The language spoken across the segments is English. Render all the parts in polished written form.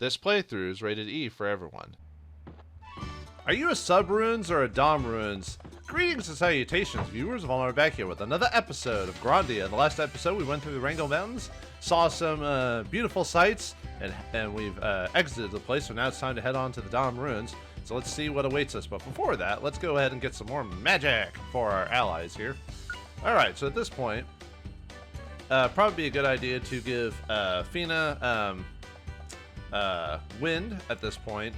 This playthrough is rated E for everyone. Are you a sub-runes or a dom-runes? Greetings and salutations, viewers. Vauldemare back here with another episode of Grandia. In the last episode, we went through the Rango Mountains, saw some beautiful sights, and we've exited the place, so now it's time to head on to the Dom Ruins. So let's see what awaits us. But before that, let's go ahead and get some more magic for our allies here. Alright, so at this point, probably be a good idea to give Fina wind at this point.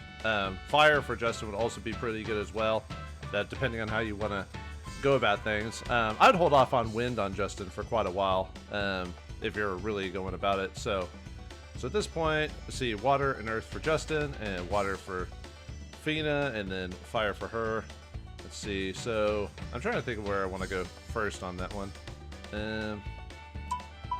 Fire for Justin would also be pretty good as well, depending on how you want to go about things. I'd hold off on wind on Justin for quite a while, if you're really going about it. So at this point, let's see, water and earth for Justin, and water for Fina, and then fire for her. Let's see, so I'm trying to think of where I want to go first on that one.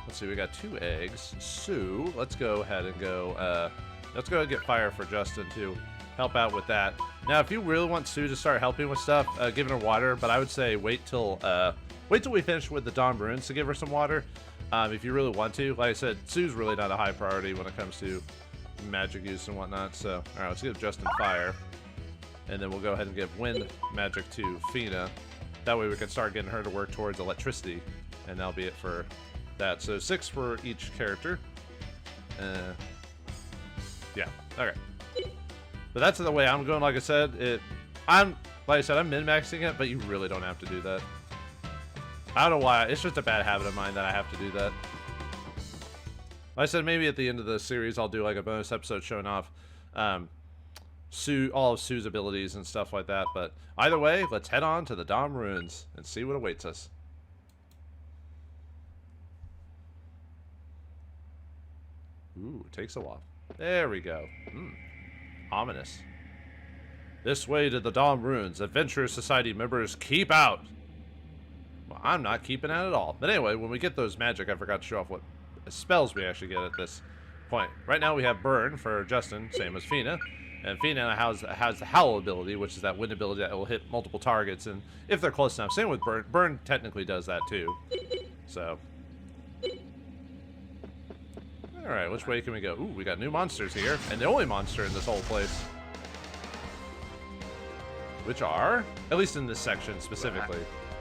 Let's see, we got 2 eggs. So let's go ahead and go, let's go ahead and get fire for Justin to help out with that. Now, if you really want Sue to start helping with stuff, giving her water, but I would say wait till we finish with the Dawn Runes to give her some water. If you really want to. Like I said, Sue's really not a high priority when it comes to magic use and whatnot. So, all right, let's give Justin fire. And then we'll go ahead and give wind magic to Fina. That way we can start getting her to work towards electricity. And that'll be it for that. So 6 for each character. Yeah, okay. But that's the way I'm going. Like I said, I'm min-maxing it, but you really don't have to do that. I don't know why. It's just a bad habit of mine that I have to do that. Like I said, maybe at the end of the series I'll do like a bonus episode showing off all of Sue's abilities and stuff like that. But either way, let's head on to the Dom Ruins and see what awaits us. Ooh, it takes a while. There we go. Ominous. This way to the Dom Ruins. Adventurous Society members, keep out. Well, I'm not keeping out at all. But anyway, when we get those magic, I forgot to show off what spells we actually get at this point. Right now we have Burn for Justin, same as Fina. And Fina has the Howl ability, which is that wind ability that will hit multiple targets, and if they're close enough. Same with Burn. Burn technically does that too. So. Alright, which way can we go? Ooh, we got new monsters here, and the only monster in this whole place. Which are, at least in this section specifically,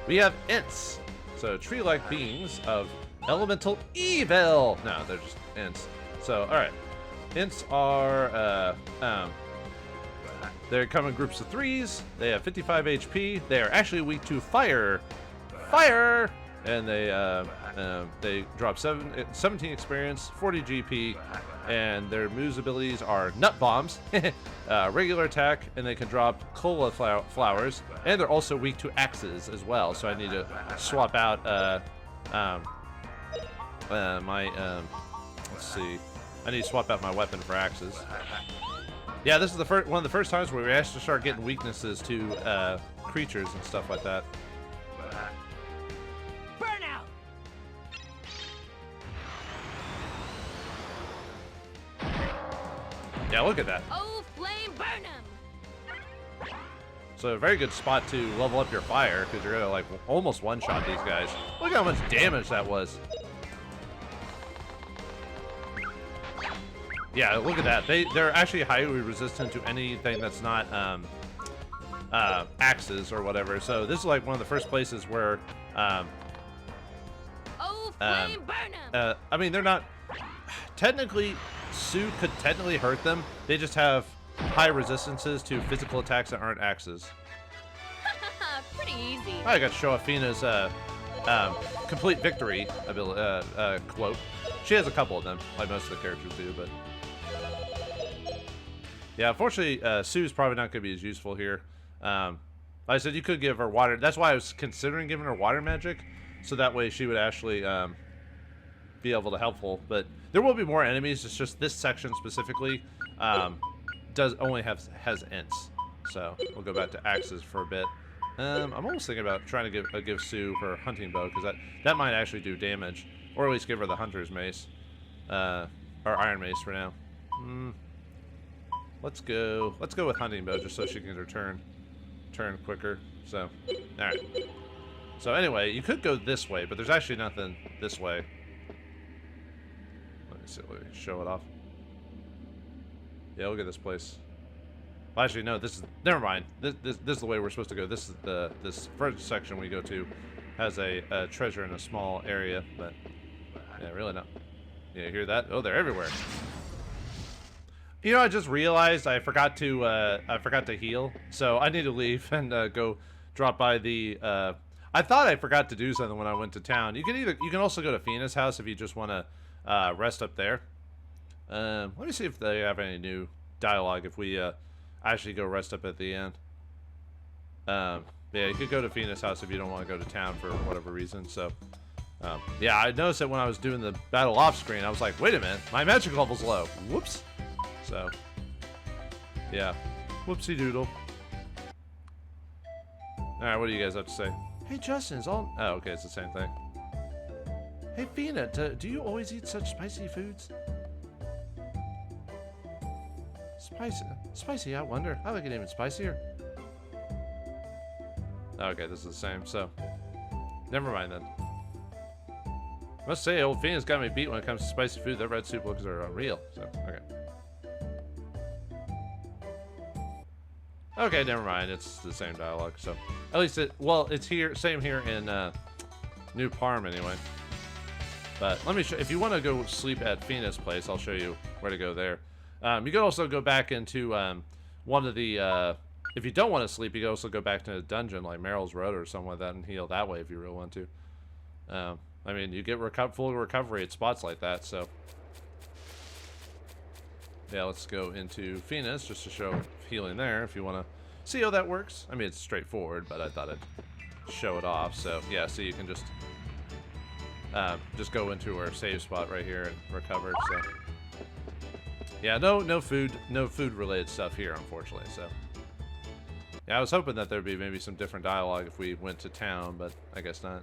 we have Ints. So, tree-like beings of elemental evil. No, they're just Ints. So, alright. Ints are, they come in groups of 3s. They have 55 HP. They are actually weak to fire. Fire! And they drop 17 experience, 40 GP, and their moves abilities are Nut Bombs, regular attack, and they can drop Cola Flowers, and they're also weak to axes as well. So I need to swap out let's see, I need to swap out my weapon for axes. Yeah, this is the one of the first times where we actually start getting weaknesses to creatures and stuff like that. Yeah, look at that. Oh, flame burn 'em. So a very good spot to level up your fire, because you're gonna like almost one-shot these guys. Look how much damage that was. Yeah, look at that. They're actually highly resistant to anything that's not axes or whatever. So this is like one of the first places where oh, flame burn 'em. I mean, they're not technically. Sue could technically hurt them. They just have high resistances to physical attacks that aren't axes. Pretty easy. I got to show off Fina's complete victory quote. She has a couple of them, like most of the characters do, but yeah, unfortunately, Sue's probably not going to be as useful here. Like I said, you could give her water. That's why I was considering giving her water magic, so that way she would actually be able to helpful. But there will be more enemies. It's just this section specifically has Ints. So we'll go back to axes for a bit. I'm almost thinking about trying to give Sue her hunting bow, because that might actually do damage, or at least give her the hunter's mace, or iron mace for now. Let's go with hunting bow just so she can turn quicker. So, all right. So anyway, you could go this way, but there's actually nothing this way. Let me see. Let me show it off. Yeah, look at this place. Well, actually, no. This is never mind. This is the way we're supposed to go. This is this first section we go to has a treasure in a small area, but yeah, really not. Yeah, you hear that? Oh, they're everywhere. You know, I just realized I forgot to heal, so I need to leave and go drop by the. I thought I forgot to do something when I went to town. You can also go to Fina's house if you just want to rest up there. Let me see if they have any new dialogue if we actually go rest up at the end. Yeah, you could go to Fina's house if you don't want to go to town for whatever reason. So, yeah, I noticed that when I was doing the battle off screen, I was like, wait a minute, my magic level's low. Whoops. So, yeah, whoopsie doodle. All right, what do you guys have to say? Hey, Justin, it's all. Oh, okay, it's the same thing. Hey, Fina, do you always eat such spicy foods? Spicy, I wonder. I like it even spicier. Okay, this is the same, so never mind then. Must say, old Fina's got me beat when it comes to spicy food. That red soup looks are unreal. So, okay. Okay, never mind. It's the same dialogue, so at least it's here, same here in New Parm anyway. But let me show. If you want to go sleep at Fina's place, I'll show you where to go there. You can also go back into one of the. If you don't want to sleep, you can also go back to a dungeon like Meryl's Road or something like that and heal that way if you really want to. I mean, you get full recovery at spots like that, so. Yeah, let's go into Fina's just to show healing there if you want to see how that works. I mean, it's straightforward, but I thought I'd show it off. So, yeah, so you can just go into our save spot right here and recover. So, yeah, no food related stuff here, unfortunately. So, yeah, I was hoping that there'd be maybe some different dialogue if we went to town, but I guess not.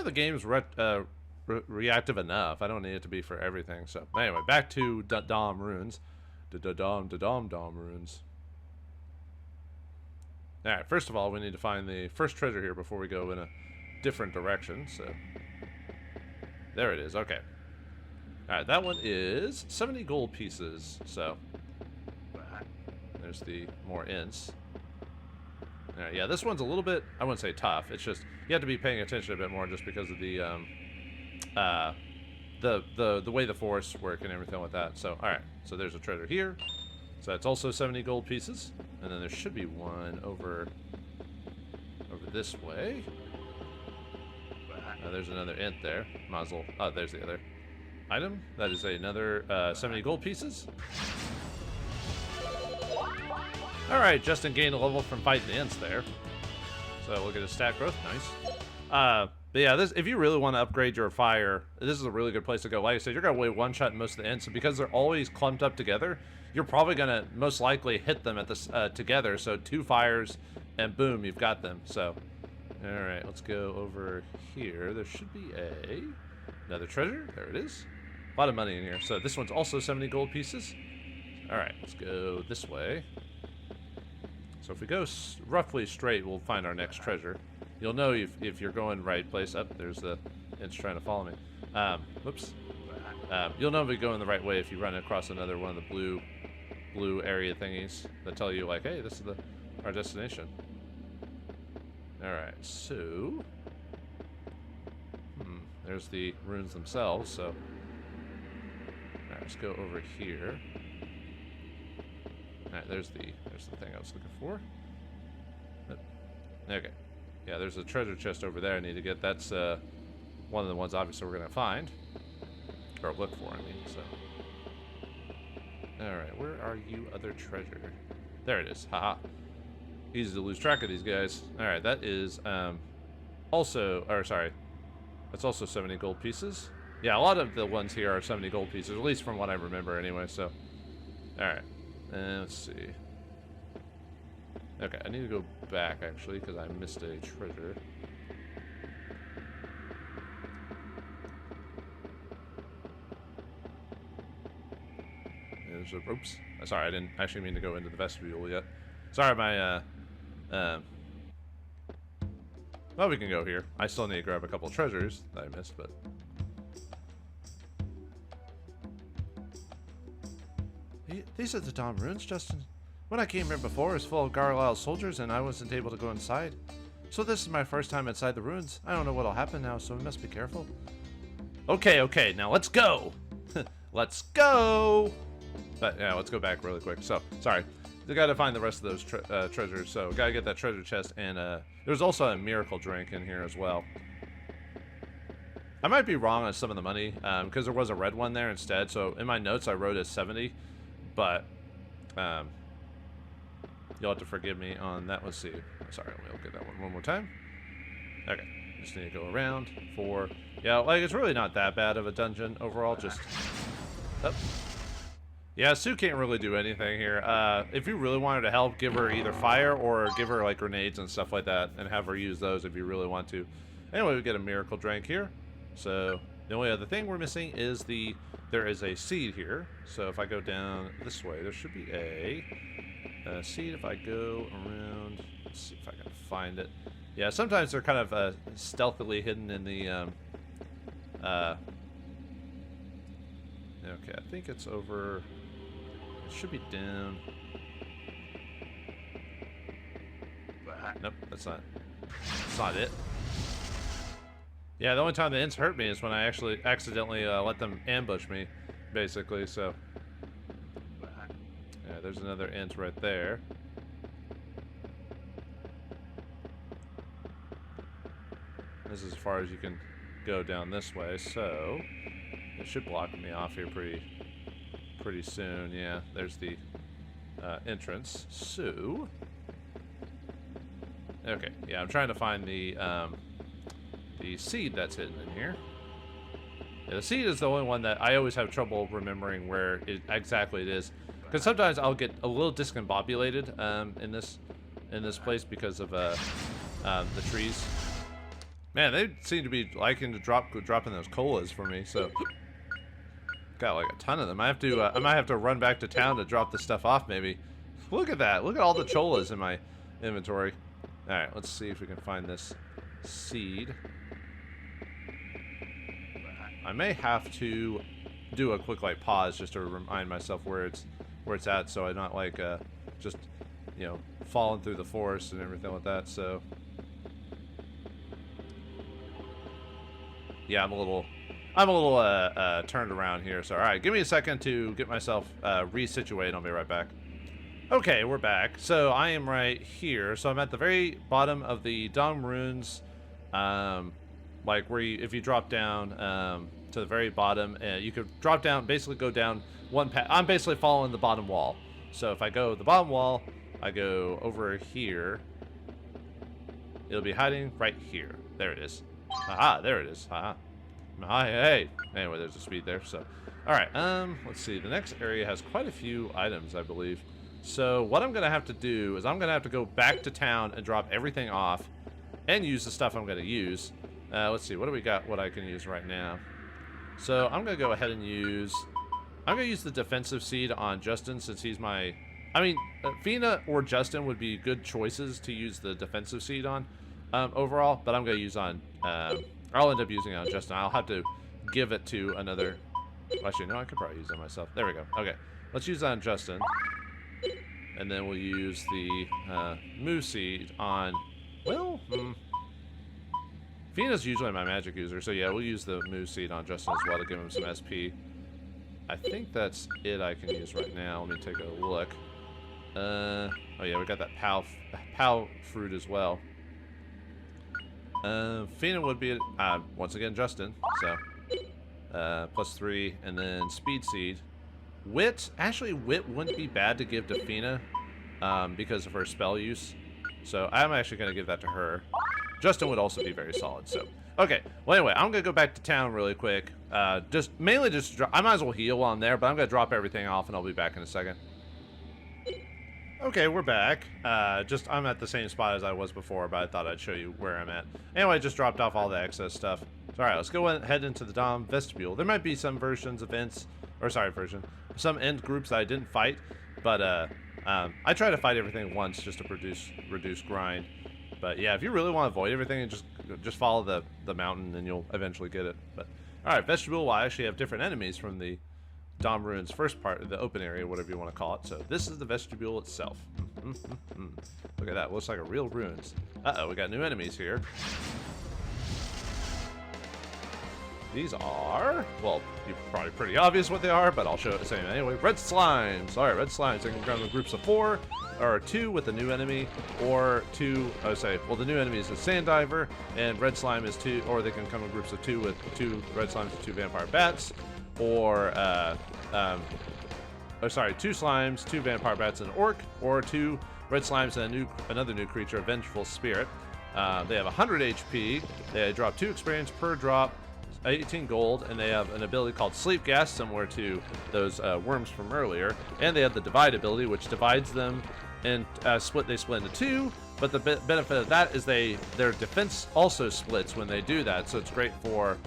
The game's reactive enough. I don't need it to be for everything. So anyway, back to Dom Ruins. Dom Ruins. All right. First of all, we need to find the first treasure here before we go in a different direction. So there it is. Okay. All right. That one is 70 gold pieces. So there's the more ints. All right, yeah, this one's a little bit, I wouldn't say tough. It's just you have to be paying attention a bit more just because of the way the forests work and everything like that. So, all right, so there's a treasure here. So that's also 70 gold pieces, and then there should be one over this way. There's another int there. Muzzle. Oh, there's the other item. That is another 70 gold pieces. Alright, Justin gained a level from fighting the ints there. So look at his stat growth, nice. But yeah, if you really want to upgrade your fire, this is a really good place to go. Like I said, you're going to one-shot most of the ints, and because they're always clumped up together, you're probably going to most likely hit them at this together. So 2 fires, and boom, you've got them. So, alright, let's go over here. There should be another treasure. There it is. A lot of money in here. So this one's also 70 gold pieces. Alright, let's go this way. So if we go roughly straight, we'll find our next treasure. You'll know if you're going right place. Up there's the it's trying to follow me. Whoops. You'll know if you're going the right way if you run across another one of the blue area thingies that tell you like, hey, this is our destination. All right, so there's the runes themselves. So all right, let's go over here. Alright, there's the thing I was looking for. Okay. Yeah, there's a treasure chest over there I need to get. That's one of the ones obviously we're going to find. Or look for, I mean, so. Alright, where are you, other treasure? There it is. Haha. Easy to lose track of these guys. Alright, that is that's also 70 gold pieces. Yeah, a lot of the ones here are 70 gold pieces, at least from what I remember anyway, so. Alright. Let's see. Okay, I need to go back, actually, because I missed a treasure. Oops. Sorry, I didn't actually mean to go into the vestibule yet. Sorry, my, well, we can go here. I still need to grab a couple treasures that I missed, but... These are the Dom ruins, Justin. When I came here before, it was full of Gargoyle soldiers, and I wasn't able to go inside. So this is my first time inside the ruins. I don't know what'll happen now, so we must be careful. Okay, now let's go! Let's go! But yeah, let's go back really quick. So, sorry. We gotta find the rest of those treasures, so we gotta get that treasure chest, and there's also a miracle drink in here as well. I might be wrong on some of the money, because there was a red one there instead, so in my notes I wrote it 70, but you'll have to forgive me on that. Let's see. Sorry, we'll get that one more time. Okay, just need to go around for... Yeah, like, it's really not that bad of a dungeon overall, just... Oh. Yeah, Sue can't really do anything here. If you really wanted to help, give her either fire or give her, like, grenades and stuff like that, and have her use those if you really want to. Anyway, we get a miracle drink here. So, the only other thing we're missing is there is a seed here. So, if I go down this way, there should be a seed. If I go around, let's see if I can find it. Yeah, sometimes they're kind of stealthily hidden in the, okay, I think it's over, it should be down. Nope, that's not it. Yeah, the only time the ants hurt me is when I actually accidentally let them ambush me, basically, so. Yeah, there's another ant right there. This is as far as you can go down this way, so it should block me off here pretty soon. Yeah, there's the entrance. So, okay, yeah, I'm trying to find the seed that's hidden in here. Yeah, the seed is the only one that I always have trouble remembering where exactly it is, because sometimes I'll get a little discombobulated in this place because of the trees. Man, they seem to be liking to dropping those colas for me. So got like a ton of them. I might have to run back to town to drop this stuff off. Maybe. Look at that. Look at all the cholas in my inventory. All right, let's see if we can find this seed. I may have to do a quick like pause just to remind myself where it's at, so I'm not like just falling through the forest and everything like that. So yeah, I'm a little turned around here. So all right, give me a second to get myself resituated. I'll be right back. Okay, we're back. So I am right here. So I'm at the very bottom of the Dom ruins, like where if you drop down to the very bottom, you could drop down, basically go down one path. I'm basically following the bottom wall. So if I go the bottom wall, I go over here. It'll be hiding right here. There it is. Aha, there it is. Aha. Hey. Anyway, there's a speed there. So, all right. Let's see. The next area has quite a few items, I believe. So what I'm gonna have to do is I'm gonna have to go back to town and drop everything off, and use the stuff I'm gonna use. Let's see. What do we got? What I can use right now? So I'm gonna go ahead and use. I'm gonna use the defensive seed on Justin since he's my. I mean, Fina or Justin would be good choices to use the defensive seed on. Overall, but I'm going to use on, I'll end up using it on Justin. I'll have to give it to another, actually, no, I could probably use it myself. There we go. Okay, let's use that on Justin. And then we'll use the, Moo seed on, well, Fina's usually my magic user, so yeah, we'll use the Moo seed on Justin as well to give him some SP. I think that's it I can use right now. Let me take a look. Oh yeah, we got that Pow fruit as well. Fina would be, once again, Justin, so, +3, and then Speed Seed. Wit, actually, Wit wouldn't be bad to give to Fina, because of her spell use, so I'm actually going to give that to her. Justin would also be very solid, so. Okay, well, anyway, I'm going to go back to town really quick, I might as well heal while I'm there, but I'm going to drop everything off, and I'll be back in a second. Okay, we're back. I'm at the same spot as I was before, but I thought I'd show you where I'm at. Anyway, I just dropped off all the excess stuff. So, alright, let's go head into the Dom vestibule. There might be some some end groups that I didn't fight, but I try to fight everything once just to reduce grind. But yeah, if you really want to avoid everything, just follow the mountain and you'll eventually get it. But alright, vestibule will actually have different enemies from the Dom Ruin's first part of the open area, whatever you want to call it. So this is the vestibule itself. Look at that. Looks like a real ruins. Uh-oh, we got new enemies here. These are, well, you're probably pretty obvious what they are, but I'll show it the same anyway. Red slimes. All right, red slimes. They can come in groups of 4, or 2 with a new enemy, or 2. I would say, well, the new enemy is a sand diver, and red slime is 2, or they can come in groups of 2 with 2 red slimes and 2 vampire bats, or 2 slimes, 2 vampire bats, and an orc, or 2 red slimes and another new creature, a vengeful spirit. They have 100 HP. They drop 2 experience per drop. 18 gold, and they have an ability called Sleep Gas, similar to those worms from earlier. And they have the Divide ability, which divides them and they split into 2. But the benefit of that is their defense also splits when they do that. So it's great for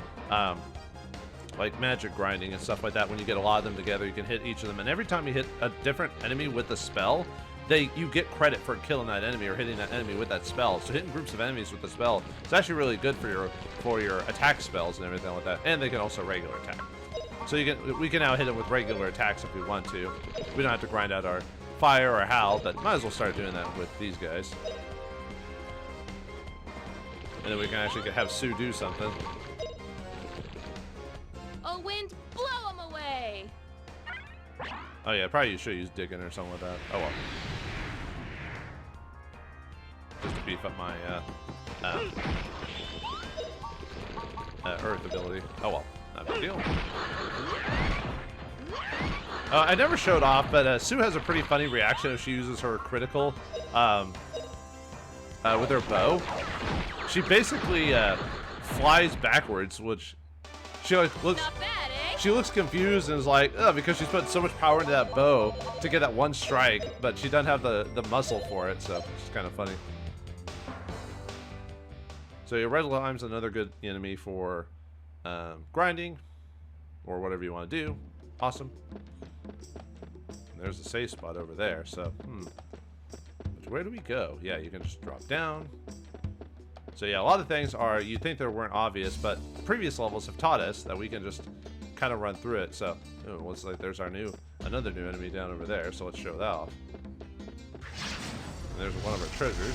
like magic grinding and stuff like that. When you get a lot of them together, you can hit each of them, and every time you hit a different enemy with a spell, you get credit for killing that enemy or hitting that enemy with that spell. So hitting groups of enemies with the spell is actually really good for your attack spells and everything like that. And they can also regular attack. So we can now hit them with regular attacks if we want to. We don't have to grind out our fire or howl, but might as well start doing that with these guys. And then we can actually have Sue do something. Oh, wind, blow them away! Oh yeah, probably you should use digging or something like that. Oh well. Just to beef up my earth ability. Oh well, not a big deal. I never showed off, but Sue has a pretty funny reaction if she uses her critical with her bow. She basically flies backwards, which she looks. Not bad, eh? She looks confused and is like, oh, because she's put so much power into that bow to get that one strike, but she doesn't have the muscle for it, so it's kind of funny. So your red lime's another good enemy for grinding or whatever you want to do. Awesome. And there's a safe spot over there, so where do we go? Yeah, you can just drop down. So yeah, a lot of things are, you think they weren't obvious, but previous levels have taught us that we can just kind of run through it. So it looks like there's another new enemy down over there, so let's show that off. And there's one of our treasures.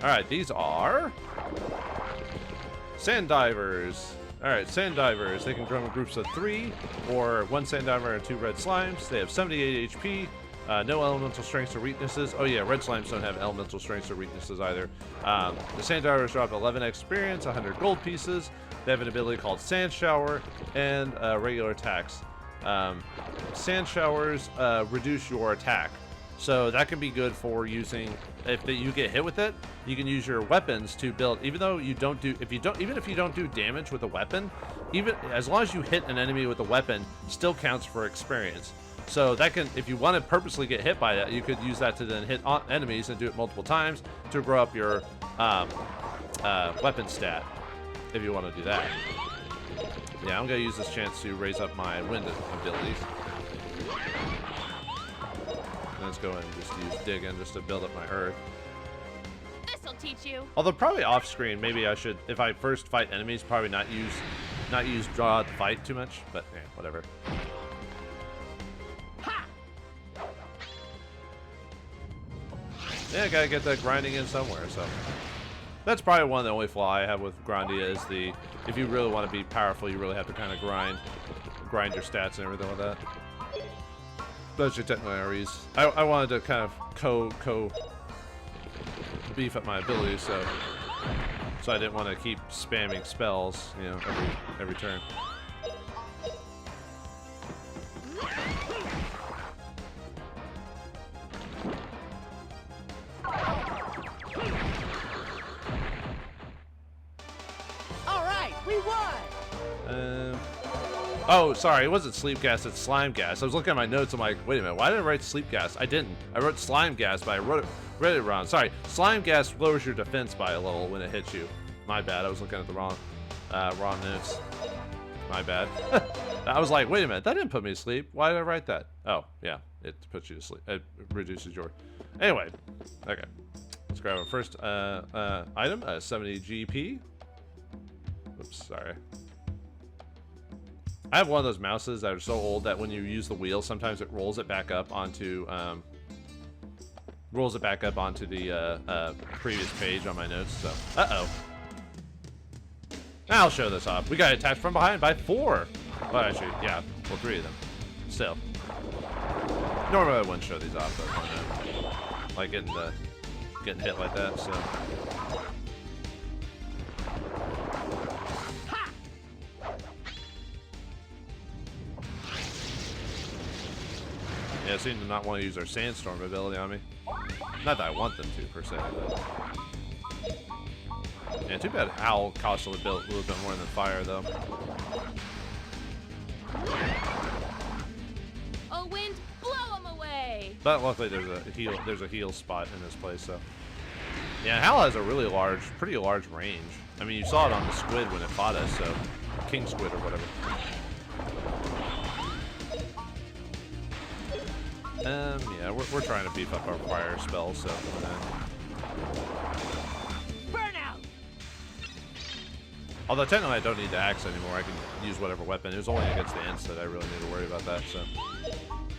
Alright, these are sand divers. Alright, sand divers. They can come in groups of 3 or 1 sand diver and 2 red slimes. They have 78 HP. No elemental strengths or weaknesses. Oh yeah, red slimes don't have elemental strengths or weaknesses either. The sand divers drop 11 experience, 100 gold pieces. They have an ability called Sand Shower and regular attacks. Sand Showers reduce your attack. So that can be good for using, if you get hit with it, you can use your weapons to build, even if you don't do damage with a weapon, even as long as you hit an enemy with a weapon, still counts for experience. So that can, if you want to purposely get hit by that, you could use that to then hit enemies and do it multiple times to grow up your weapon stat, if you want to do that. Yeah, I'm going to use this chance to raise up my wind abilities. Let's go ahead and just use digging just to build up my earth. This'll teach you. Although probably off screen, maybe I should, if I first fight enemies, probably not use draw to fight too much, but yeah, whatever. Ha! Yeah, gotta get that grinding in somewhere, so. That's probably one of the only flaw I have with Grandia is if you really want to be powerful, you really have to kind of grind your stats and everything like that. Those are technical areas. I wanted to kind of beef up my abilities, so I didn't want to keep spamming spells, you know, every turn. All right, we won. Oh, sorry, it wasn't sleep gas, it's slime gas. I was looking at my notes, I'm like, wait a minute, why did I write sleep gas? I didn't. I wrote slime gas, but I read it wrong. Sorry, slime gas lowers your defense by a level when it hits you. My bad, I was looking at the wrong notes. My bad. I was like, wait a minute, that didn't put me to sleep. Why did I write that? Oh, yeah, it puts you to sleep. It reduces your... Anyway, okay. Let's grab our first item, 70 GP. Oops, sorry. I have one of those mouses that are so old that when you use the wheel, sometimes it rolls it back up onto the previous page on my notes. So, I'll show this off. We got attacked from behind by 4. Well, actually, yeah, well, 3 of them. Still, normally I wouldn't show these off, but why not? Like getting hit like that. So. Yeah, seem to not want to use our sandstorm ability on me. Not that I want them to, per se, but... Yeah, too bad Howl costs a little bit more than fire, though. Oh, wind, blow him away! But luckily there's a heal spot in this place, so... Yeah, Howl has a really pretty large range. I mean, you saw it on the squid when it fought us, so... King squid or whatever. Yeah, we're trying to beef up our fire spell, so... Burnout! Although technically I don't need the axe anymore, I can use whatever weapon. It was only against the ants that I really need to worry about that, so...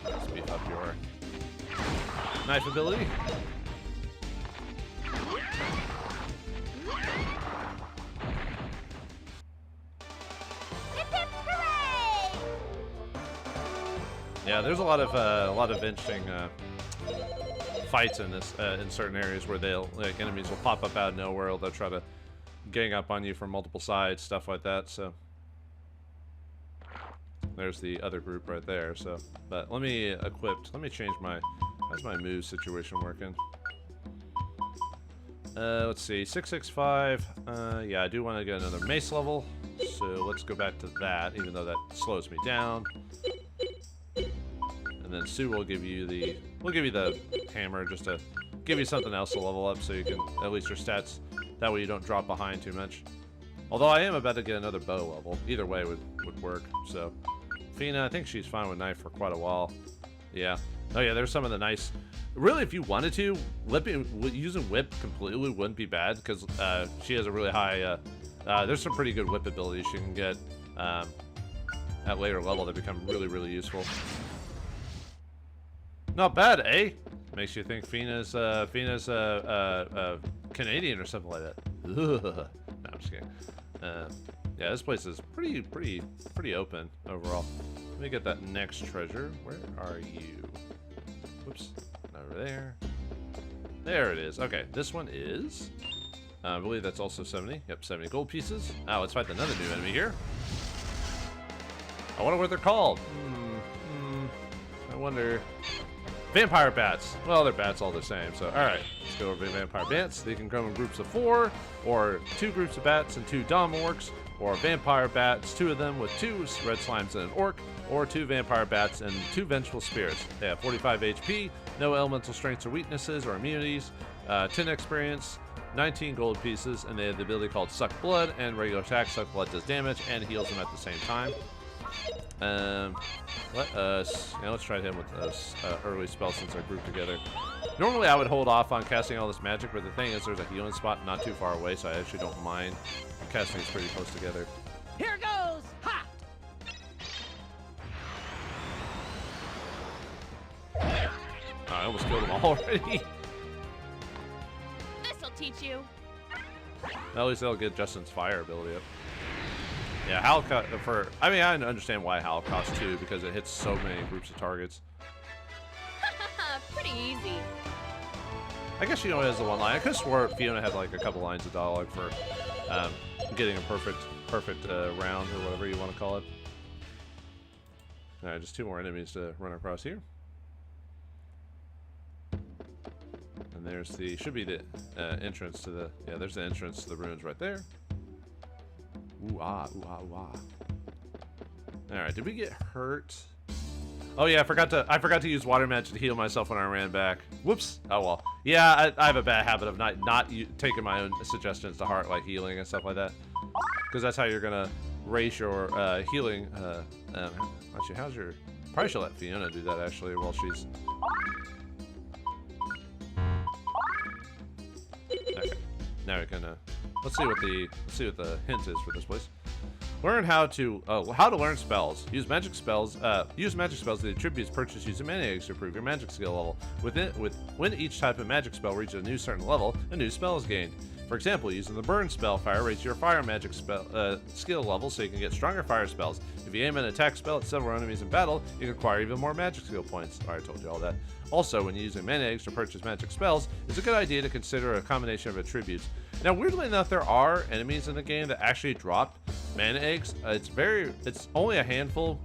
Let's beef up your... knife ability. Yeah, there's a lot of interesting fights in this in certain areas where enemies will pop up out of nowhere. They'll try to gang up on you from multiple sides, stuff like that. So there's the other group right there. So, but let me change my. How's my move situation working? Let's see, 665. Yeah, I do want to get another mace level. So let's go back to that, even though that slows me down. And then Sue will give you the hammer just to give you something else to level up, so you can at least your stats. That way you don't drop behind too much. Although I am about to get another bow level. Either way would work. So Fina, I think she's fine with knife for quite a while. Yeah. Oh yeah, there's some of the nice. Really, if you wanted to, using whip completely wouldn't be bad, because she has a really high. There's some pretty good whip abilities she can get at later level that become really useful. Not bad, eh? Makes you think Fina's Canadian or something like that. Ugh. No, I'm just kidding. Yeah, this place is pretty open overall. Let me get that next treasure. Where are you? Whoops. Over there. There it is. Okay, this one is... I believe that's also 70. Yep, 70 gold pieces. Now let's fight another new enemy here. I wonder what they're called. I wonder... Vampire bats. Well, they're bats all the same, so alright. Let's go over to vampire bats. They can come in groups of 4, or 2 groups of bats and 2 dom orcs, or vampire bats, 2 of them with 2 red slimes and an orc, or 2 vampire bats and 2 vengeful spirits. They have 45 HP, no elemental strengths or weaknesses or immunities, 10 experience, 19 gold pieces, and they have the ability called Suck Blood, and regular attack. Suck Blood does damage and heals them at the same time. Let's try him with this early spell since they're grouped together. Normally I would hold off on casting all this magic, but the thing is there's a healing spot not too far away, so I actually don't mind casting these pretty close together. Here goes! Ha! I almost killed them all already. This'll teach you. At least they'll get Justin's fire ability up. Yeah, Howl I mean, I understand why Howl costs 2, because it hits so many groups of targets. Pretty easy. I guess she only has the one line. I could have swore Fiona had like a couple lines of dialogue for getting a perfect round, or whatever you want to call it. Alright, just 2 more enemies to run across here. And there's should be the entrance to the, yeah, there's the entrance to the ruins right there. Ooh ah, ooh ah, ooh ah. Alright, did we get hurt? Oh yeah, I forgot to use water magic to heal myself when I ran back. Whoops. Oh well. Yeah, I have a bad habit of not taking my own suggestions to heart, like healing and stuff like that. Because that's how you're gonna raise your healing. Actually, how's your? Probably should let Fiona do that actually while she's. Okay. Now we can. Let's see what the hint is for this place. Learn how to learn spells. Use magic spells. Use magic spells. The attributes purchased using mana eggs to improve your magic skill level. When each type of magic spell reaches a new certain level, a new spell is gained. For example, using the burn spell, fire raises your fire magic spell skill level, so you can get stronger fire spells. If you aim an attack spell at several enemies in battle, you can acquire even more magic skill points. I told you all that. Also, when using mana eggs to purchase magic spells, it's a good idea to consider a combination of attributes. Now, weirdly enough, there are enemies in the game that actually drop mana eggs. It's only a handful,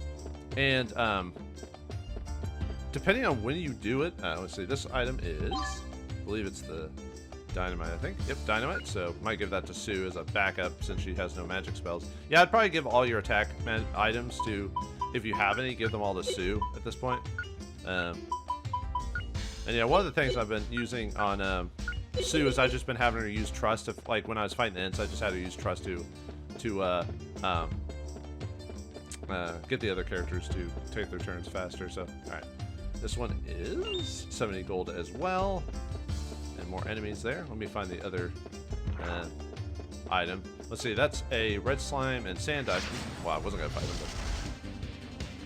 and depending on when you do it, let's see, this item is, I believe it's the dynamite, I think. Yep, dynamite. So might give that to Sue as a backup since she has no magic spells. Yeah, I'd probably give all your attack items to, if you have any, give them all to Sue at this point. And yeah, one of the things I've been using on Sue is I've just been having her use trust. If, like when I was fighting the Ents, I just had her use trust to get the other characters to take their turns faster. So, all right, this one is 70 gold as well. And more enemies there. Let me find the other item. Let's see, that's a red slime and sand dust. Wow, I wasn't gonna fight him,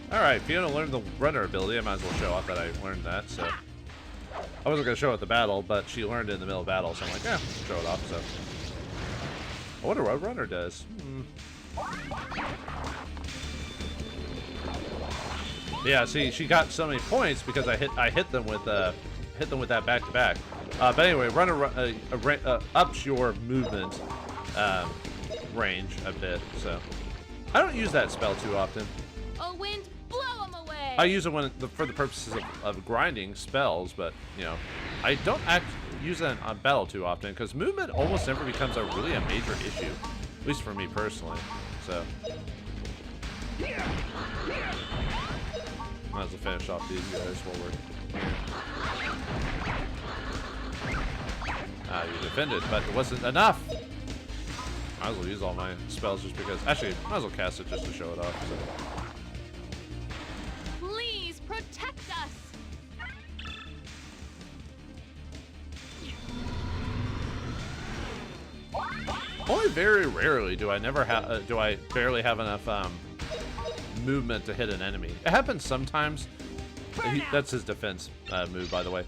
but... Alright, Fiona learned the runner ability. I might as well show off that I learned that, so... I wasn't gonna show it the battle, but she learned it in the middle of battle, so I'm like, yeah, show it off, so... I wonder what runner does. Yeah, see, she got so many points because I hit them with that back-to-back. But anyway, runner ups your movement range a bit, so I don't use that spell too often. Oh, wind, blow them away! I use it for the purposes of grinding spells, but you know, I don't use it on battle too often because movement almost never becomes really a major issue, at least for me personally. So might as well finish off these guys while we're here. You defended, but it wasn't enough. Might as well use all my spells just because. Actually, might as well cast it just to show it off. So. Please protect us. Only very rarely do I barely have enough movement to hit an enemy. It happens sometimes. That's his defense move, by the way.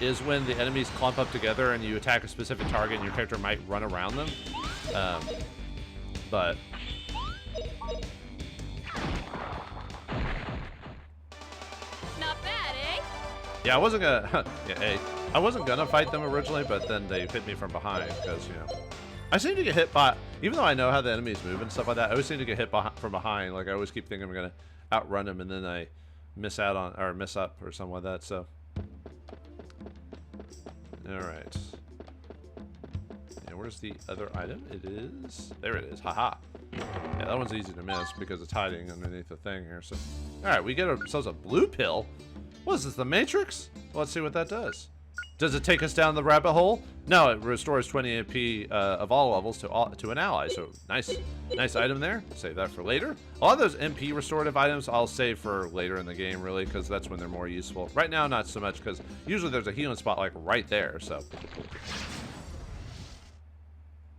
Is when the enemies clump up together and you attack a specific target and your character might run around them. But... Not bad, eh? Yeah, I wasn't gonna... yeah, hey. I wasn't gonna fight them originally, but then they hit me from behind because, you know... I seem to get hit by... Even though I know how the enemies move and stuff like that, I always seem to get hit from behind. Like, I always keep thinking I'm gonna outrun them and then I miss out on... or miss up or something like that, so... Alright. And where's the other item? It is... There it is. Haha. Yeah, that one's easy to miss because it's hiding underneath the thing here. So, alright, we get ourselves a blue pill. What is this, the Matrix? Well, let's see what that does. Does it take us down the rabbit hole? No, it restores 20 AP of all levels to an ally. So, nice item there. Save that for later. A lot of those MP restorative items I'll save for later in the game, really, because that's when they're more useful. Right now, not so much, because usually there's a healing spot, like, right there, so.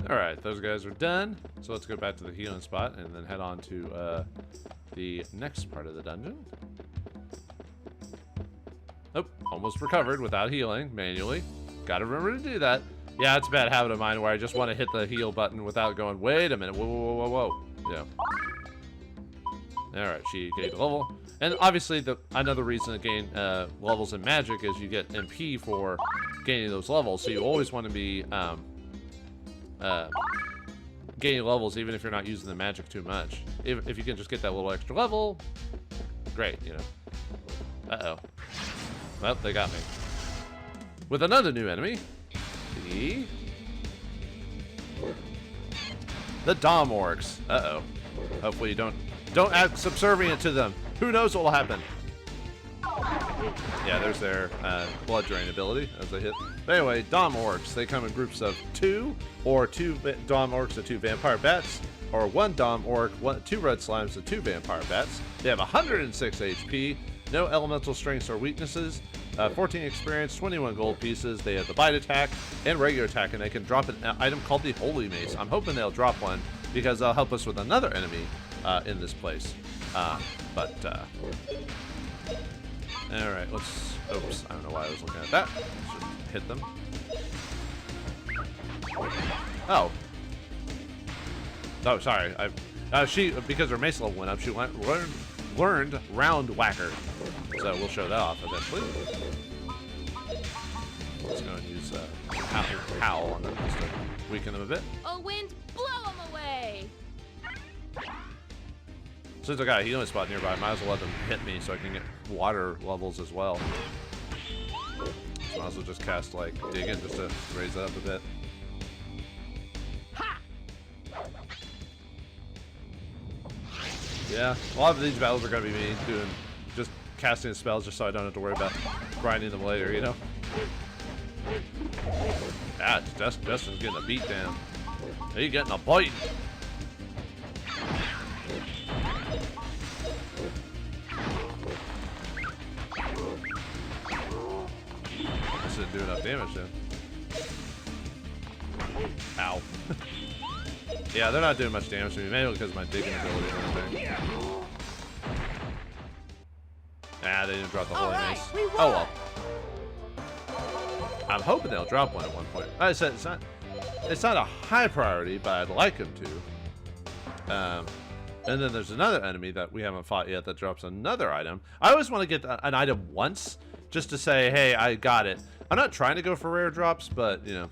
Alright, those guys are done. So let's go back to the healing spot and then head on to the next part of the dungeon. Oh, almost recovered without healing manually. Gotta remember to do that. Yeah, it's a bad habit of mine where I just want to hit the heal button without going, wait a minute, whoa, whoa, whoa, whoa, whoa. Yeah. Alright, she gained a level. And obviously, another reason to gain levels in Magic is you get MP for gaining those levels. So you always want to be gaining levels even if you're not using the Magic too much. If you can just get that little extra level, great, you know. Uh-oh. Well, they got me. With another new enemy. The Dom Orcs. Uh-oh. Hopefully you don't act subservient to them. Who knows what will happen? Yeah, there's their blood drain ability as they hit. But anyway, Dom Orcs. They come in groups of 2, or 2 Dom Orcs and 2 Vampire Bats, or 1 Dom Orc, 2 Red Slimes and 2 Vampire Bats. They have 106 HP. No elemental strengths or weaknesses, 14 experience, 21 gold pieces. They have the bite attack and regular attack, and they can drop an item called the Holy Mace. I'm hoping they'll drop one because they'll help us with another enemy in this place. All right, let's. Oops, I don't know why I was looking at that. Should hit them. Oh. Oh, sorry. She, because her mace level went up, she learned Round Whacker. So we'll show that off eventually. Let's go and use Howl on them just to weaken them a bit. Oh, wind, blow them away. Since I got a healing spot nearby, I might as well let them hit me so I can get water levels as well. So might as well just cast, like, Dig In just to raise that up a bit. Yeah, a lot of these battles are going to be me just casting spells just so I don't have to worry about grinding them later, you know? Ah, Justin's getting a beat down. He's getting a bite. This didn't do enough damage then. Ow. Yeah, they're not doing much damage to me, maybe because of my digging ability or anything. Ah, they didn't drop the holy mace. Oh well. I'm hoping they'll drop one at one point. Like I said, it's not a high priority, but I'd like them to. And then there's another enemy that we haven't fought yet that drops another item. I always want to get an item once, just to say, hey, I got it. I'm not trying to go for rare drops, but you know,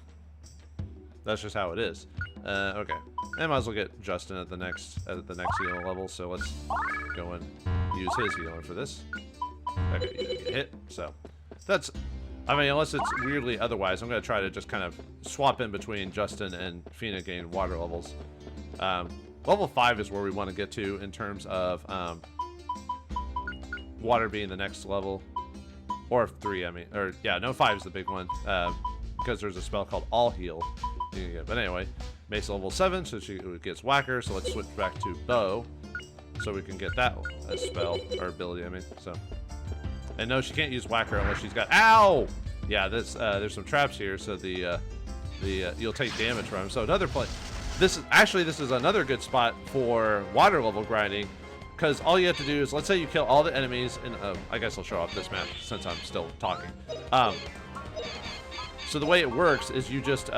that's just how it is. Okay, I might as well get Justin at the next healing level. So let's go and use his healing for this. Okay, you didn't get hit, so that's. I mean, unless it's weirdly otherwise, I'm gonna try to just kind of swap in between Justin and Fina gain water levels. Level 5 is where we want to get to in terms of water being the next level, or 3. I mean, or yeah, no, 5 is the big one because there's a spell called All Heal. You can get. But anyway, Mace level 7, so she gets Whacker. So let's switch back to Bow, so we can get that spell or ability. I mean, so. And no, she can't use Whacker unless she's got. Ow! Yeah, there's some traps here, so you'll take damage from him. So another play. This is another good spot for water level grinding, because all you have to do is, let's say you kill all the enemies, and I guess I'll show off this map since I'm still talking. So the way it works is you just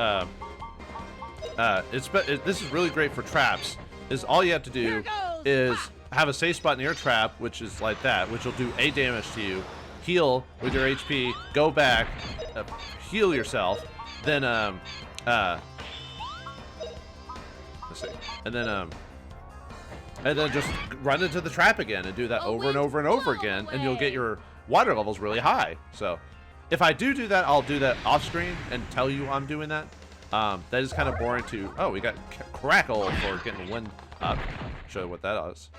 this is really great for traps. Is all you have to do is have a safe spot near a trap, which is like that, which will do A damage to you, heal with your HP, go back, heal yourself, then let's see, and then just run into the trap again and do that over and over and over again, and you'll get your water levels really high. So if I do that, I'll do that off screen and tell you I'm doing that. That is kind of boring to. Oh, we got Crackle for getting wind up. Show you what that is.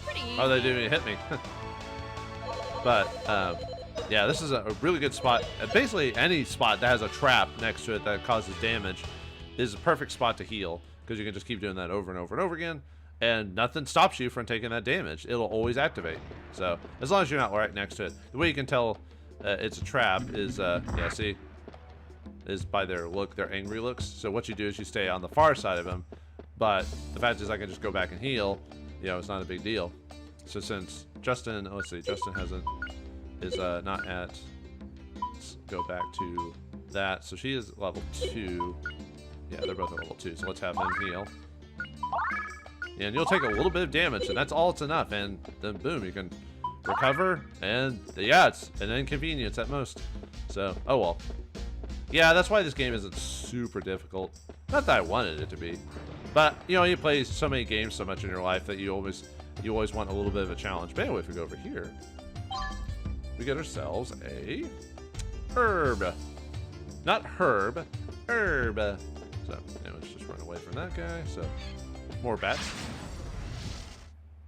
Pretty easy. Oh, they didn't even hit me. But yeah, this is a really good spot. Basically, any spot that has a trap next to it that causes damage is a perfect spot to heal, because you can just keep doing that over and over and over again, and nothing stops you from taking that damage. It'll always activate. So as long as you're not right next to it. The way you can tell it's a trap is yeah, see, is by their look, their angry looks. So what you do is you stay on the far side of them, but the fact is I can just go back and heal. You know, it's not a big deal. So since Justin, let's see, Justin is not at. Let's go back to that. So she is level 2. Yeah, they're both at level 2. So let's have him heal. And you'll take a little bit of damage, and that's all it's enough. And then boom, you can recover, and yeah, it's an inconvenience at most. So, oh well. Yeah, that's why this game isn't super difficult. Not that I wanted it to be, but you know, you play so many games so much in your life that you always want a little bit of a challenge. But anyway, if we go over here, we get ourselves a herb. Not herb, herb. So anyway, let's just run away from that guy. So more bats.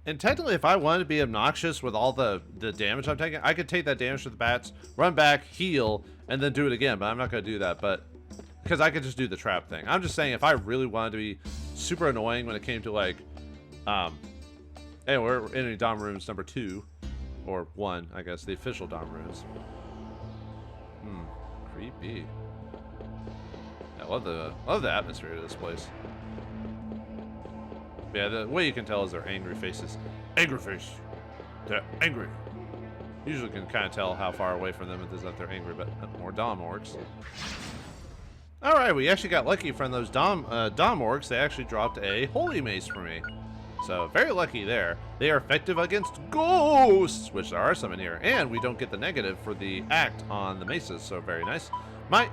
And technically, if I wanted to be obnoxious with all the damage I'm taking, I could take that damage to the bats, run back, heal, and then do it again. But I'm not going to do that. But because I could just do the trap thing. I'm just saying, if I really wanted to be super annoying when it came to like, anyway, we're in Dom Rooms number 2 or 1, I guess, the official Dom Rooms. Creepy. I love the atmosphere of this place. Yeah, the way you can tell is their angry faces. Angry face. They're angry. Usually can kind of tell how far away from them it is that they're angry, but more Dom orcs. Alright, we actually got lucky from those Dom orcs. They actually dropped a Holy Mace for me. So, very lucky there. They are effective against ghosts, which there are some in here. And we don't get the negative for the act on the maces, so very nice. Might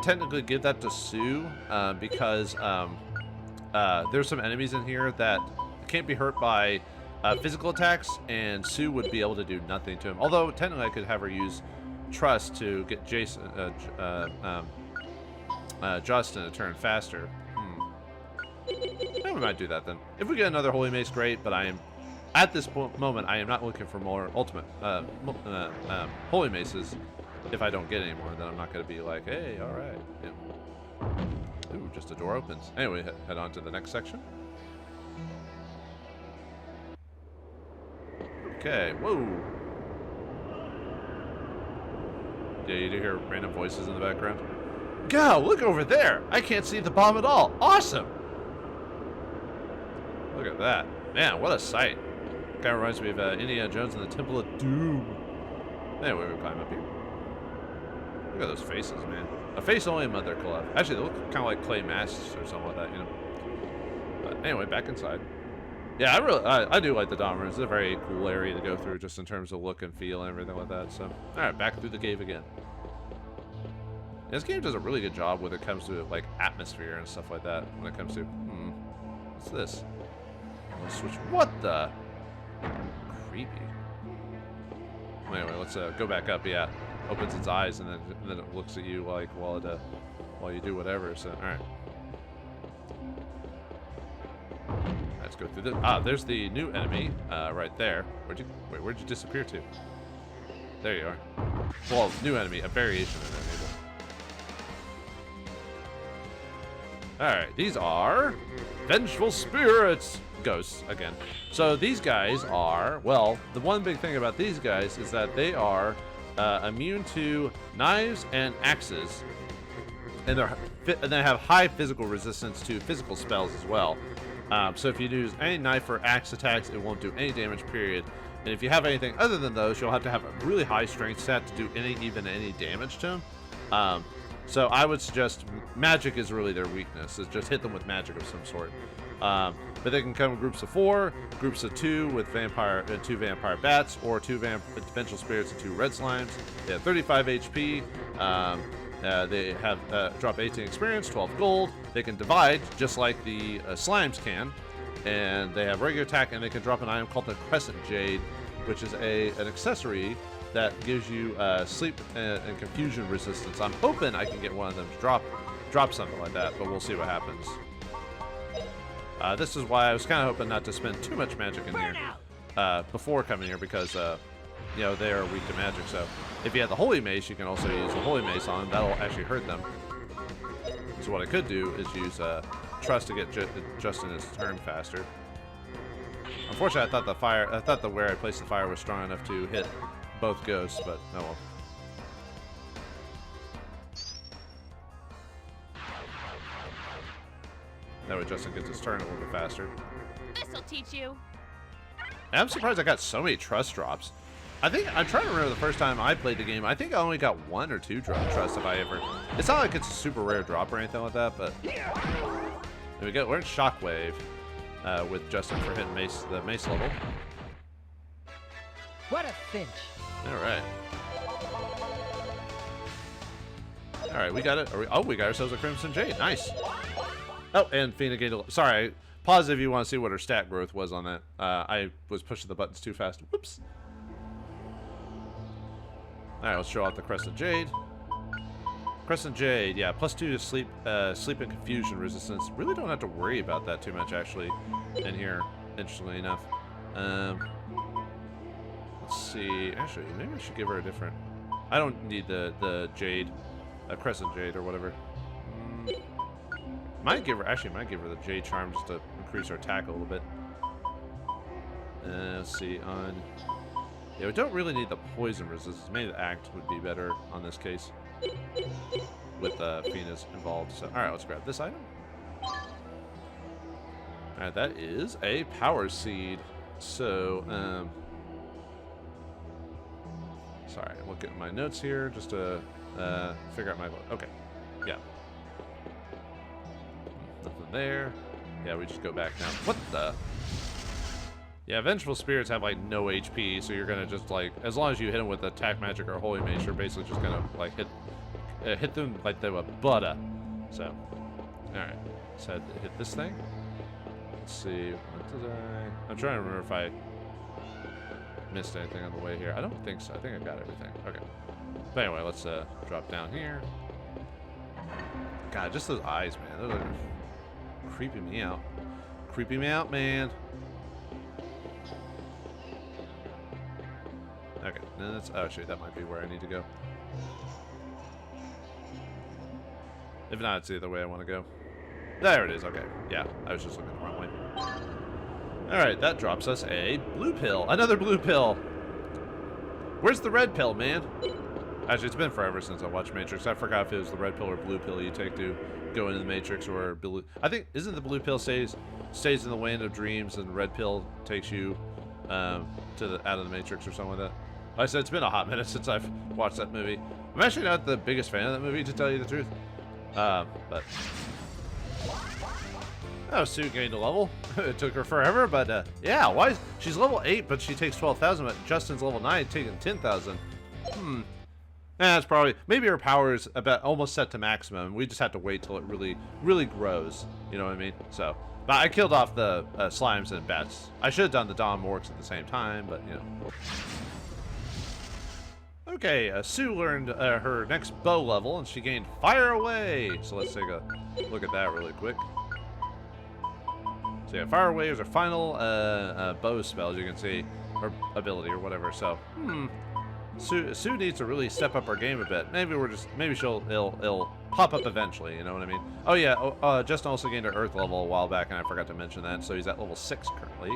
technically give that to Sue, because there's some enemies in here that can't be hurt by physical attacks, and Sue would be able to do nothing to him. Although, technically I could have her use Trust to get Justin to turn faster. We might do that then. If we get another Holy Mace, great, but I am, at this moment, I am not looking for more ultimate Holy Maces. If I don't get any more, then I'm not going to be like, hey, alright. Yeah. Ooh, just a door opens. Anyway, head on to the next section. Okay, whoa. Yeah, you do hear random voices in the background. Go, look over there! I can't see the bomb at all. Awesome! Look at that. Man, what a sight. Kind of reminds me of Indiana Jones and the Temple of Doom. Anyway, we climb up here. Look at those faces, man. A face only a mother could love. Actually, they look kind of like clay masks or something like that, you know. But anyway, back inside. Yeah, I do like the Dom rooms. It's a very cool area to go through, just in terms of look and feel and everything like that. So, all right, back through the cave again. This game does a really good job when it comes to like atmosphere and stuff like that. When it comes to, what's this? Switch. What the? Creepy. Anyway, let's go back up. Yeah, opens its eyes and then it looks at you like while you do whatever. So, all right. Let's go through this. Ah, there's the new enemy right there. Where'd you disappear to? There you are. Well, new enemy, a variation of enemy. Alright, these are vengeful spirits. Ghosts, again. So these guys are, well, the one big thing about these guys is that they are immune to knives and axes. And they have high physical resistance to physical spells as well. So if you use any knife or axe attacks, it won't do any damage, period. And if you have anything other than those, you'll have to have a really high strength stat to do even any damage to them. So I would suggest magic is really their weakness. Is just hit them with magic of some sort. But they can come in groups of 4, groups of 2 with 2 vampire bats, or 2 vengeful spirits and 2 red slimes. They have 35 HP. They have drop 18 experience, 12 gold. They can divide just like the slimes can, and they have regular attack, and they can drop an item called the Crescent Jade, which is an accessory that gives you sleep and confusion resistance. I'm hoping I can get one of them to drop something like that, but we'll see what happens. This is why I was kind of hoping not to spend too much magic in here before coming here, because you know, they are weak to magic. So if you have the Holy Mace, you can also use the Holy Mace on them. That'll actually hurt them. So what I could do is use Trust to get Justin his turn faster. Unfortunately, I thought the where I placed the fire was strong enough to hit both ghosts, but oh well. That way Justin gets his turn a little bit faster. This'll teach you. And I'm surprised I got so many Trust drops. I'm trying to remember the first time I played the game. I think I only got 1 or 2 Trust if I ever. It's not like it's a super rare drop or anything like that, but there we go. We're in Shockwave with Justin for hitting the mace level. What a cinch. All right. All right, we got it. We got ourselves a Crimson Jade. Nice. Oh, and Fina gained a... Sorry, pause if you want to see what her stat growth was on that. I was pushing the buttons too fast. Whoops. Alright, let's show off the Crescent Jade. Crescent Jade, yeah, +2 to sleep and confusion resistance. Really don't have to worry about that too much, actually, in here, interestingly enough. Let's see. Actually, maybe I should give her a different... I don't need the Jade, Crescent Jade or whatever. Might give her the Jade Charm just to increase her attack a little bit. Let's see, on... Yeah, we don't really need the poison resistance. Maybe the act would be better on this case. With Fina's involved. So, alright, let's grab this item. Alright, that is a power seed. So, sorry, I'm looking at my notes here just to figure out my... Okay, yeah. Nothing there. Yeah, we just go back now. What the... Yeah, Vengeful Spirits have, like, no HP, so you're gonna just, like... As long as you hit them with Attack Magic or Holy Mace, you're basically just gonna, like, hit them like they were butter. So, alright. So, hit this thing. Let's see, what did I'm trying to remember if I missed anything on the way here. I don't think so. I think I got everything. Okay. But anyway, let's drop down here. God, just those eyes, man. Those are creeping me out. Creeping me out, man. Okay, then that's... Oh, shoot, that might be where I need to go. If not, it's the other way I want to go. There it is, okay. Yeah, I was just looking the wrong way. Alright, that drops us a blue pill. Another blue pill! Where's the red pill, man? Actually, it's been forever since I watched Matrix. I forgot if it was the red pill or blue pill you take to go into the Matrix, or blue... I think, isn't the blue pill stays in the land of dreams, and the red pill takes you out of the Matrix or something like that? Like I said, it's been a hot minute since I've watched that movie. I'm actually not the biggest fan of that movie, to tell you the truth. But... Oh, Sue gained a level. It took her forever, but yeah, why is... She's level 8, but she takes 12,000, but Justin's level 9, taking 10,000. That's probably... Maybe her power is about almost set to maximum. We just have to wait till it really, really grows. You know what I mean? So... But I killed off the slimes and bats. I should have done the Dom Orcs at the same time, but, you know... Okay, Sue learned her next bow level, and she gained Fire Away! So let's take a look at that really quick. So yeah, Fire Away is her final bow spell, as you can see, or ability, or whatever, so, Sue needs to really step up her game a bit. Maybe it'll pop up eventually, you know what I mean? Oh yeah, Justin also gained an Earth level a while back, and I forgot to mention that, so he's at level 6 currently.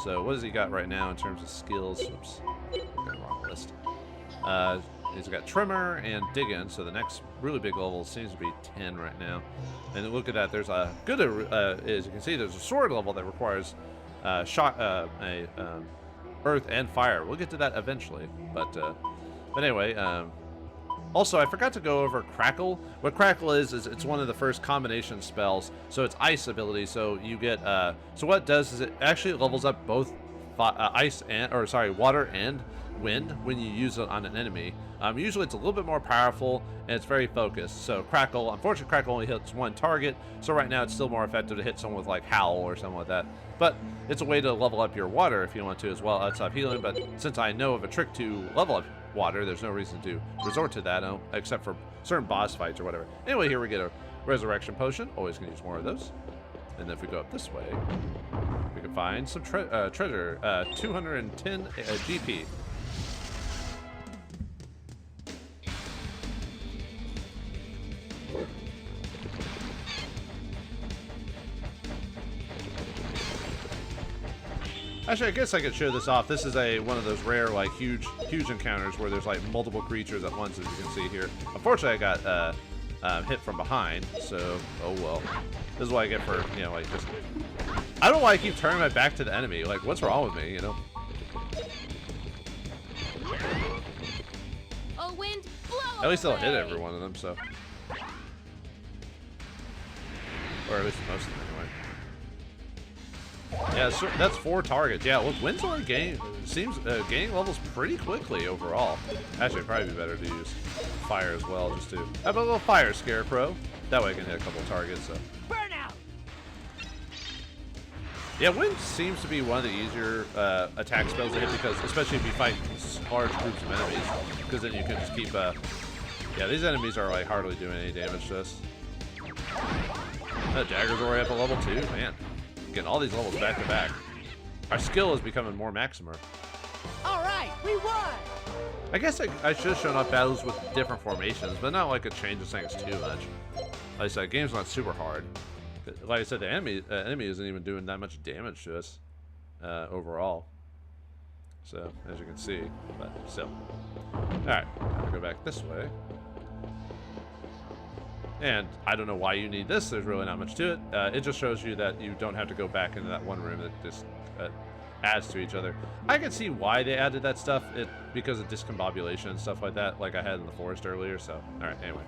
So what does he got right now in terms of skills? Oops, got the wrong list. He's got Trimmer and Diggin', so the next really big level seems to be 10 right now. And look at that, there's a good, as you can see, there's a sword level that requires Earth and Fire. We'll get to that eventually, but anyway, also I forgot to go over Crackle. What Crackle is it's one of the first combination spells, so it's ice ability, so you get, so what it does is it actually levels up both water and wind when you use it on an enemy. Usually it's a little bit more powerful and it's very focused. So Crackle, unfortunately Crackle only hits one target, so right now it's still more effective to hit someone with like Howl or something like that. But it's a way to level up your water if you want to as well outside of healing, but since I know of a trick to level up water, there's no reason to resort to that except for certain boss fights or whatever. Anyway, here we get a Resurrection Potion. Always going to use more of those. And then if we go up this way, we can find some treasure. 210 GP. Actually, I guess I could show this off. This is one of those rare, like, huge encounters where there's, like, multiple creatures at once, as you can see here. Unfortunately, I got hit from behind, so, oh well. This is what I get for, you know, like, just... I don't know why I keep turning my back to the enemy. Like, what's wrong with me, you know? Oh, wind, blow At least they'll away. hit every one of them, so... Or at least most of them, anyway. Yeah, so that's 4 targets. Yeah, look, Wind's already gaining levels pretty quickly overall. Actually, it'd probably be better to use fire as well, just to have a little fire scarecrow. That way I can hit a couple targets, so. Burnout! Yeah, Wind seems to be one of the easier attack spells to hit, because, especially if you fight large groups of enemies, because then you can just keep, yeah, these enemies are, like, hardly doing any damage to us. That dagger's already up a level 2, man. Getting all these levels back to back. Our skill is becoming more Maximer. All right, we won! I guess I should have shown off battles with different formations, but not like it changes things too much. Like I said, the game's not super hard. Like I said, the enemy isn't even doing that much damage to us overall. So, as you can see, but still. Alright, I'm gonna go back this way. And I don't know why you need this. There's really not much to it. It just shows you that you don't have to go back into that one room that just adds to each other. I can see why they added that stuff. Because of discombobulation and stuff like that, like I had in the forest earlier. So, all right. Anyway.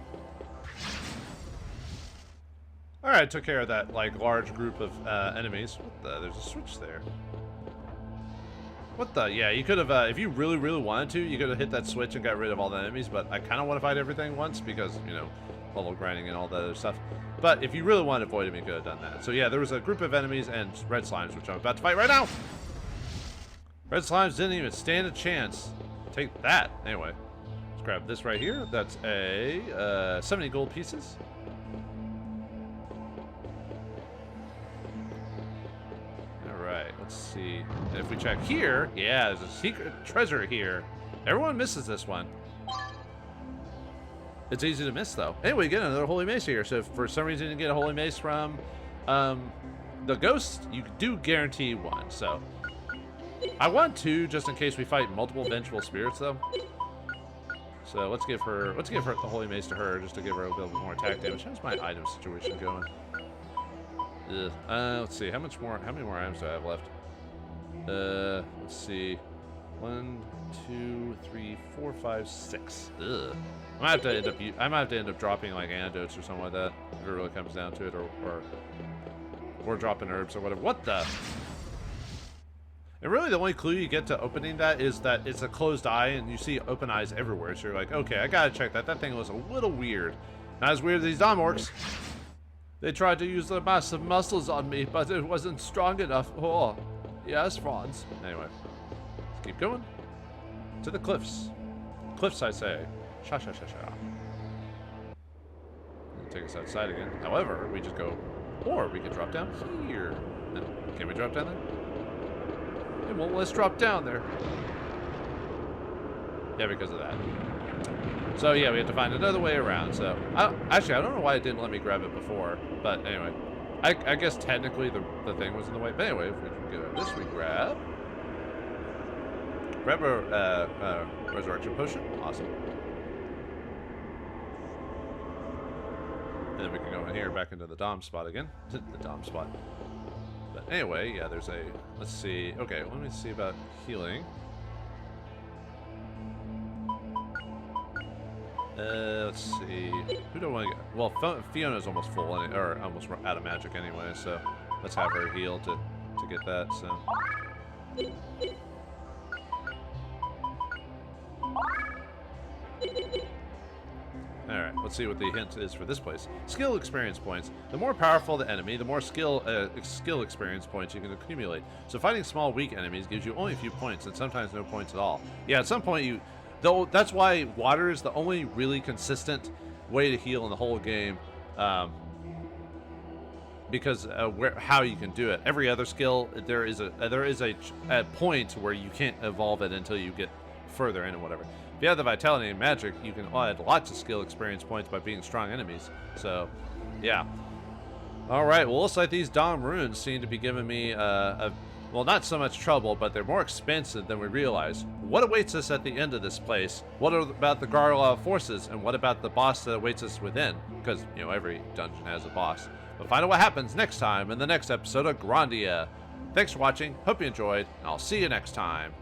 All right. Took care of that like large group of enemies. What the? There's a switch there. What the? Yeah, you could have, if you really, really wanted to, you could have hit that switch and got rid of all the enemies, but I kind of want to fight everything once because, you know, level grinding and all that other stuff. But if you really wanted to avoid him, you could have done that. So yeah, there was a group of enemies and red slimes, which I'm about to fight right now! Red slimes didn't even stand a chance. Take that. Anyway, let's grab this right here. That's a 70 gold pieces. Alright, let's see. And if we check here, yeah, there's a secret treasure here. Everyone misses this one. It's easy to miss, though. Anyway, get another holy mace here. So if for some reason you get a holy mace from the ghost, you do guarantee one. So I want two, just in case we fight multiple vengeful spirits, though. So let's give her the holy mace to her, just to give her a little bit more attack damage. How's my item situation going? Ugh. Let's see. How many more items do I have left? Let's see. 1, 2, 3, 4, 5, 6. Ugh. I might have to end up dropping like antidotes or something like that if it really comes down to it, or dropping herbs or whatever. What the? And really, the only clue you get to opening that is that it's a closed eye, and you see open eyes everywhere. So you're like, okay, I gotta check that. That thing was a little weird. Not as weird as these Dom orcs. They tried to use their massive muscles on me, but it wasn't strong enough. Oh, yes, Franz. Anyway, let's keep going to the cliffs. Cliffs, I say. Sha sha sha sha. Take us outside again. However, we just go, or we can drop down here. No, can we drop down there? Yeah, well, let's drop down there. Yeah, because of that. So yeah, we have to find another way around. So actually, I don't know why it didn't let me grab it before. But anyway, I guess technically the thing was in the way. But anyway, if we can go this, we grab a resurrection potion. Awesome. And then we can go in here back into the Dom spot again. The Dom spot. But anyway, yeah, there's a... Let's see. Okay, let me see about healing. Let's see. Who do I want to get? Well, Fiona's almost full, or almost out of magic anyway, so let's have her heal to get that, so... Alright, let's see what the hint is for this place. Skill experience points. The more powerful the enemy, the more skill experience points you can accumulate. So fighting small, weak enemies gives you only a few points, and sometimes no points at all. Yeah, at some point though that's why water is the only really consistent way to heal in the whole game. Because how you can do it. Every other skill, there is a point where you can't evolve it until you get further in and whatever. If you have the vitality and magic, you can add lots of skill experience points by being strong enemies. So, yeah. Alright, well, looks like these Dom runes seem to be giving me, well, not so much trouble, but they're more expensive than we realize. What awaits us at the end of this place? What about the Garla forces? And what about the boss that awaits us within? Because, you know, every dungeon has a boss. But find out what happens next time in the next episode of Grandia. Thanks for watching, hope you enjoyed, and I'll see you next time.